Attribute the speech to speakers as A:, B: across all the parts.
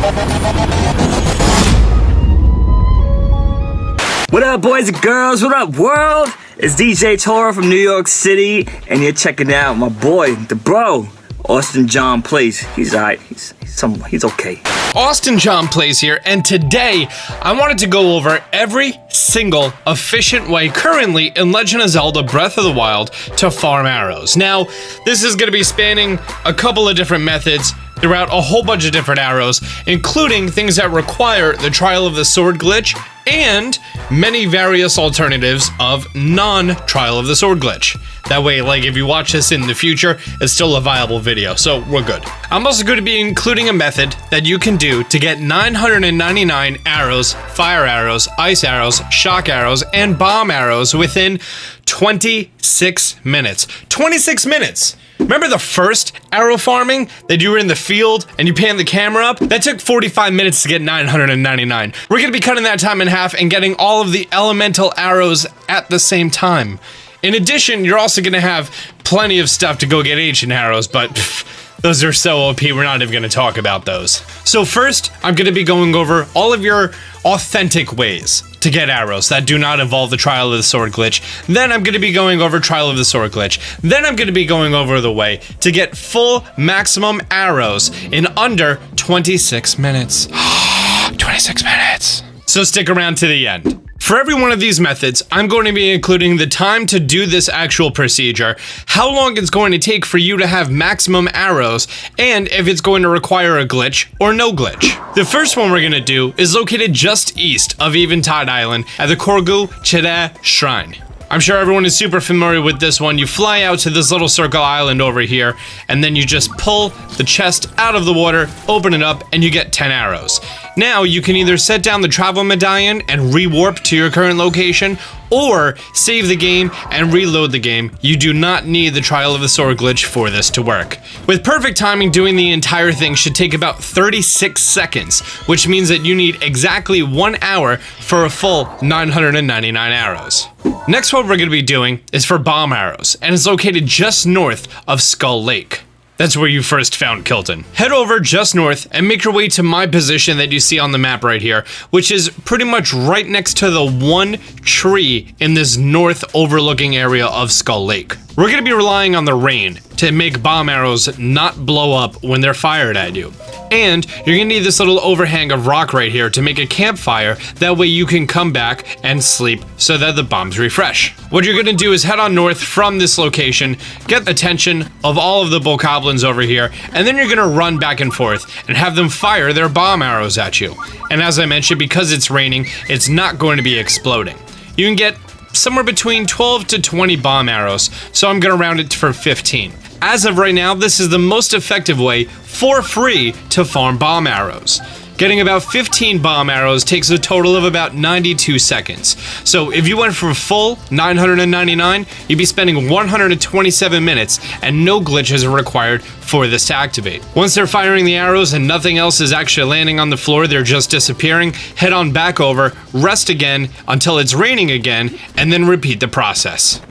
A: What up, boys and girls? What up, world? It's DJ Toro from New York City, and you're checking out my boy, the bro, Austin John Plays. He's alright. He's okay.
B: Austin John Plays here, and today I wanted to go over every single efficient way currently in Legend of Zelda Breath of the Wild to farm arrows. Now, this is going to be spanning a couple of different methods throughout a whole bunch of different arrows, including things that require the Trial of the Sword glitch and many various alternatives of non-Trial of the Sword glitch. That way, like, if you watch this in the future, it's still a viable video, so we're good. I'm also going to be including a method that you can do to get 999 arrows, fire arrows, ice arrows, shock arrows, and bomb arrows within 26 minutes. 26 minutes! Remember the first arrow farming that you were in the field and you panned the camera up? That took 45 minutes to get 999. We're gonna be cutting that time in half and getting all of the elemental arrows at the same time. In addition, you're also gonna have plenty of stuff to go get ancient arrows, but those are so OP, we're not even gonna talk about those. So first, I'm gonna be going over all of your authentic ways to get arrows that do not involve the Trial of the Sword glitch. Then I'm gonna be going over Trial of the Sword glitch. Then I'm gonna be going over the way to get full maximum arrows in under 26 minutes. 26 minutes. So stick around to the end. For every one of these methods, I'm going to be including the time to do this actual procedure, how long it's going to take for you to have maximum arrows, and if it's going to require a glitch or no glitch. The first one we're going to do is located just east of Eventide Island at the Korgu Chede Shrine. I'm sure everyone is super familiar with this one. You fly out to this little circle island over here, and then you just pull the chest out of the water, open it up, and you get 10 arrows. Now, you can either set down the travel medallion and re-warp to your current location, or save the game and reload the game. You do not need the Trial of the Sword glitch for this to work. With perfect timing, doing the entire thing should take about 36 seconds, which means that you need exactly 1 hour for a full 999 arrows. Next, what we're going to be doing is for bomb arrows, and it's located just north of Skull Lake. That's where you first found Kilton. Head over just north and make your way to my position that you see on the map right here, which is pretty much right next to the one tree in this north overlooking area of Skull Lake. We're gonna be relying on the rain to make bomb arrows not blow up when they're fired at you. And you're gonna need this little overhang of rock right here to make a campfire, that way you can come back and sleep so that the bombs refresh. What you're gonna do is head on north from this location, get the attention of all of the bokoblins over here, and then you're gonna run back and forth and have them fire their bomb arrows at you. And as I mentioned, because it's raining, it's not going to be exploding. You can get somewhere between 12 to 20 bomb arrows, so I'm gonna round it for 15. As of right now, this is the most effective way for free to farm bomb arrows. Getting about 15 bomb arrows takes a total of about 92 seconds. So if you went for full 999, you'd be spending 127 minutes, and no glitches are required for this to activate. Once they're firing the arrows and nothing else is actually landing on the floor, they're just disappearing, head on back over, rest again until it's raining again, and then repeat the process.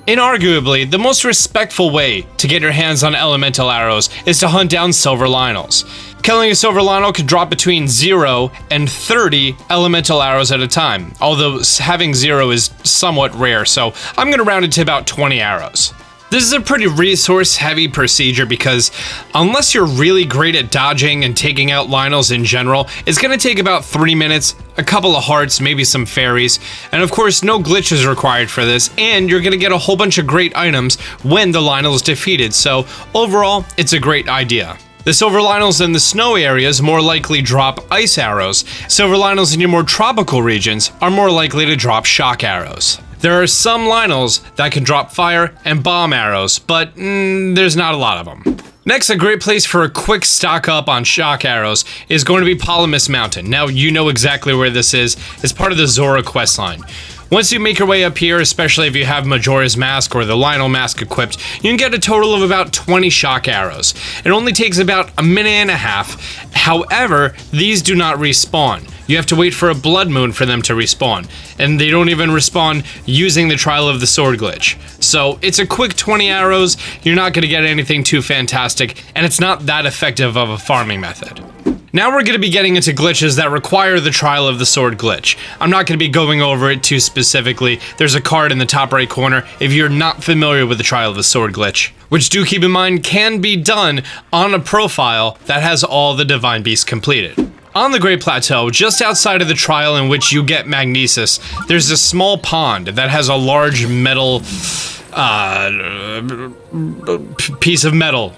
B: Inarguably, the most respectful way to get your hands on elemental arrows is to hunt down silver Lynels. Killing a silver Lynel could drop between 0 and 30 elemental arrows at a time, although having 0 is somewhat rare, so I'm gonna round it to about 20 arrows. This is a pretty resource-heavy procedure because unless you're really great at dodging and taking out Lynels in general, it's gonna take about 3 minutes, a couple of hearts, maybe some fairies, and of course no glitches required for this, and you're gonna get a whole bunch of great items when the Lynel is defeated, so overall, it's a great idea. The silver Lynels in the snow areas more likely drop ice arrows. Silver Lynels in your more tropical regions are more likely to drop shock arrows. There are some Lynels that can drop fire and bomb arrows, but there's not a lot of them. Next, a great place for a quick stock up on shock arrows is going to be Polymus Mountain. Now, you know exactly where this is. It's part of the Zora questline. Once you make your way up here, especially if you have Majora's Mask or the Lynel Mask equipped, you can get a total of about 20 shock arrows. It only takes about a minute and a half. However, these do not respawn. You have to wait for a blood moon for them to respawn, and they don't even respawn using the Trial of the Sword glitch. So it's a quick 20 arrows, you're not going to get anything too fantastic, and it's not that effective of a farming method. Now we're going to be getting into glitches that require the Trial of the Sword glitch. I'm not going to be going over it too specifically. There's a card in the top right corner if you're not familiar with the Trial of the Sword glitch, which, do keep in mind, can be done on a profile that has all the Divine Beasts completed. On the Great Plateau, just outside of the trial in which you get Magnesis, there's a small pond that has a large metal piece of metal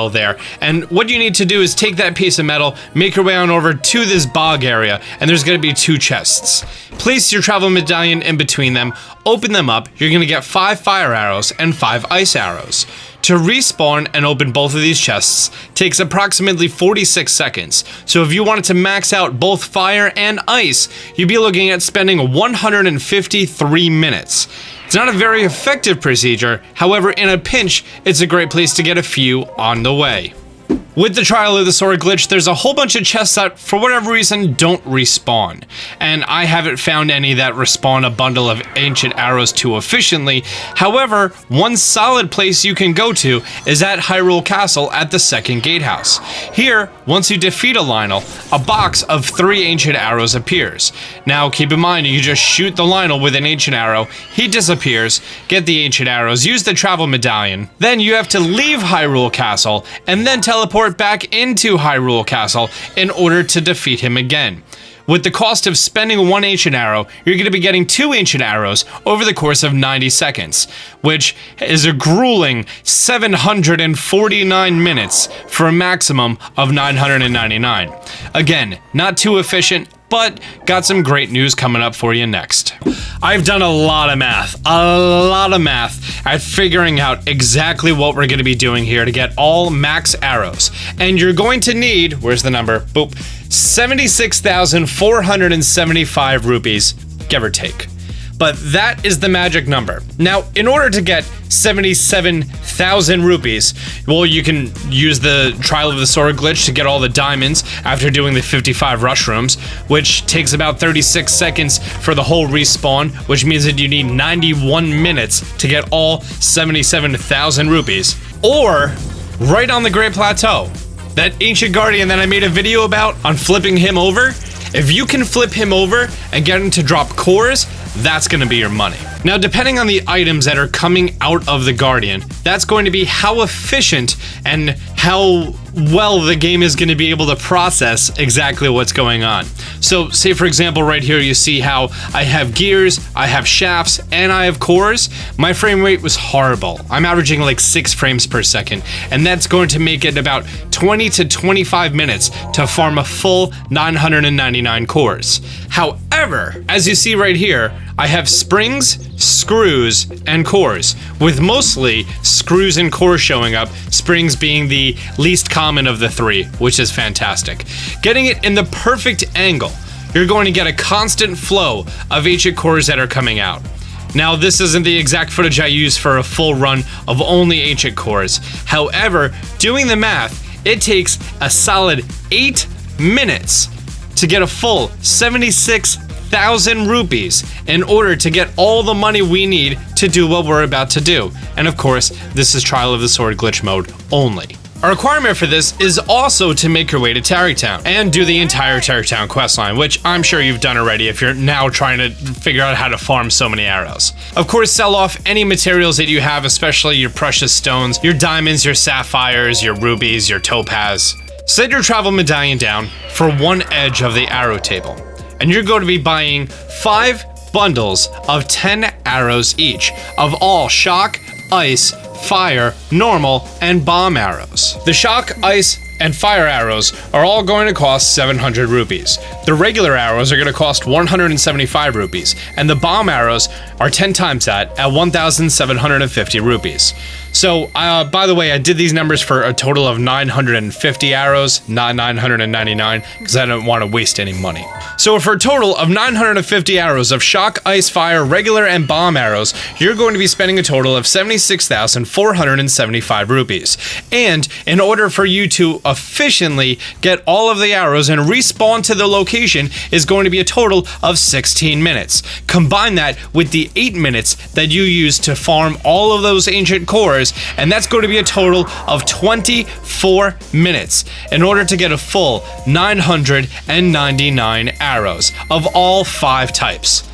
B: there. And what you need to do is take that piece of metal, make your way on over to this bog area, and there's going to be 2 chests. Place your travel medallion in between them, open them up, you're going to get 5 fire arrows and 5 ice arrows. To respawn and open both of these chests takes approximately 46 seconds, so if you wanted to max out both fire and ice, you'd be looking at spending 153 minutes. It's not a very effective procedure, however, in a pinch, it's a great place to get a few on the way. With the Trial of the Sword glitch, there's a whole bunch of chests that, for whatever reason, don't respawn. And I haven't found any that respawn a bundle of ancient arrows too efficiently. However, one solid place you can go to is at Hyrule Castle at the second gatehouse. Here, once you defeat a Lionel, a box of 3 ancient arrows appears. Now, keep in mind, you just shoot the Lionel with an ancient arrow, he disappears, get the ancient arrows, use the travel medallion, then you have to leave Hyrule Castle, and then teleport back into Hyrule Castle in order to defeat him again. With the cost of spending 1 ancient arrow, you're going to be getting 2 ancient arrows over the course of 90 seconds, which is a grueling 749 minutes for a maximum of 999. Again, not too efficient, but got some great news coming up for you next. I've done a lot of math at figuring out exactly what we're gonna be doing here to get all max arrows. And you're going to need, where's the number? Boop, 76,475 rupees, give or take. But that is the magic number. Now, in order to get 77,000 rupees, well, you can use the Trial of the Sword glitch to get all the diamonds after doing the 55 rush rooms, which takes about 36 seconds for the whole respawn, which means that you need 91 minutes to get all 77,000 rupees. Or, right on the Great Plateau, that ancient guardian that I made a video about on flipping him over, if you can flip him over and get him to drop cores, that's going to be your money. Now, depending on the items that are coming out of the Guardian, that's going to be how efficient and how well the game is going to be able to process exactly what's going on. So, say for example, right here you see how I have gears, I have shafts, and I have cores. My frame rate was horrible. I'm averaging like 6 frames per second, and that's going to make it about 20 to 25 minutes to farm a full 999 cores. However, as you see right here, I have springs, screws, and cores, with mostly screws and cores showing up, springs being the least common of the 3, which is fantastic. Getting it in the perfect angle, you're going to get a constant flow of ancient cores that are coming out. Now, this isn't the exact footage I use for a full run of only ancient cores. However, doing the math, it takes a solid 8 minutes to get a full 76,000 rupees in order to get all the money we need to do what we're about to do. And of course, this is Trial of the Sword glitch mode only. A requirement for this is also to make your way to Tarrytown and do the entire Tarrytown questline, which I'm sure you've done already if you're now trying to figure out how to farm so many arrows. Of course, sell off any materials that you have, especially your precious stones, your diamonds, your sapphires, your rubies, your topaz. Set your travel medallion down for one edge of the arrow table, and you're going to be buying 5 bundles of 10 arrows each, of all shock, ice, fire, normal, and bomb arrows. The shock, ice, and fire arrows are all going to cost 700 rupees. The regular arrows are going to cost 175 rupees, and the bomb arrows are 10 times that at 1,750 rupees. So, by the way, I did these numbers for a total of 950 arrows, not 999, because I don't want to waste any money. So for a total of 950 arrows of shock, ice, fire, regular, and bomb arrows, you're going to be spending a total of 76,475 rupees. And in order for you to efficiently get all of the arrows and respawn to the location is going to be a total of 16 minutes. Combine that with the 8 minutes that you use to farm all of those ancient cores, times, and that's going to be a total of 24 minutes in order to get a full 999 arrows of all 5 types.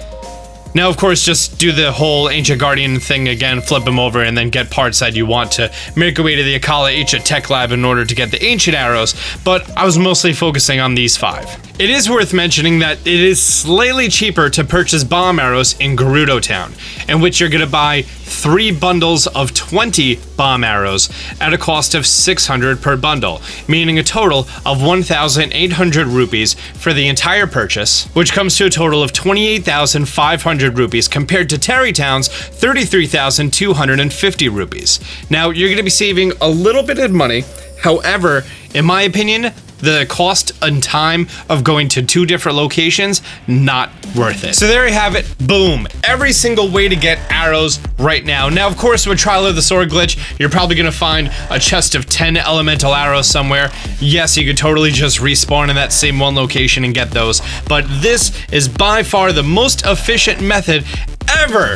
B: Now, of course, just do the whole Ancient Guardian thing again, flip them over, and then get parts that you want to make your way to the Akala Ancient Tech Lab in order to get the Ancient Arrows, but I was mostly focusing on these 5. It is worth mentioning that it is slightly cheaper to purchase bomb arrows in Gerudo Town, in which you're going to buy 3 bundles of 20 bomb arrows at a cost of 600 per bundle, meaning a total of 1,800 rupees for the entire purchase, which comes to a total of 28,500 rupees compared to Terrytown's 33,250 rupees. Now, you're going to be saving a little bit of money. However, in my opinion, the cost and time of going to 2 different locations, not worth it. So there you have it. Boom. Every single way to get arrows right now. Now, of course, with Trial of the Sword glitch, you're probably going to find a chest of 10 elemental arrows somewhere. Yes, you could totally just respawn in that same one location and get those. But this is by far the most efficient method ever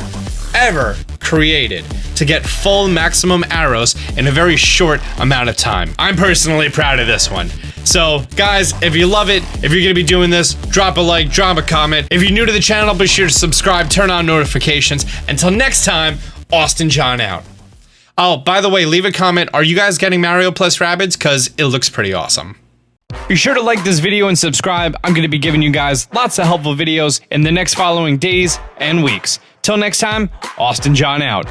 B: created to get full maximum arrows in a very short amount of time. I'm personally proud of this one. So guys, if you love it, if you're gonna be doing this, drop a like, drop a comment. If you're new to the channel, be sure to subscribe, turn on notifications. Until next time, Austin John out. Oh, by the way, leave a comment. Are you guys getting Mario plus Rabbids? Cause it looks pretty awesome. Be sure to like this video and subscribe. I'm going to be giving you guys lots of helpful videos in the next following days and weeks. Till next time, Austin John out.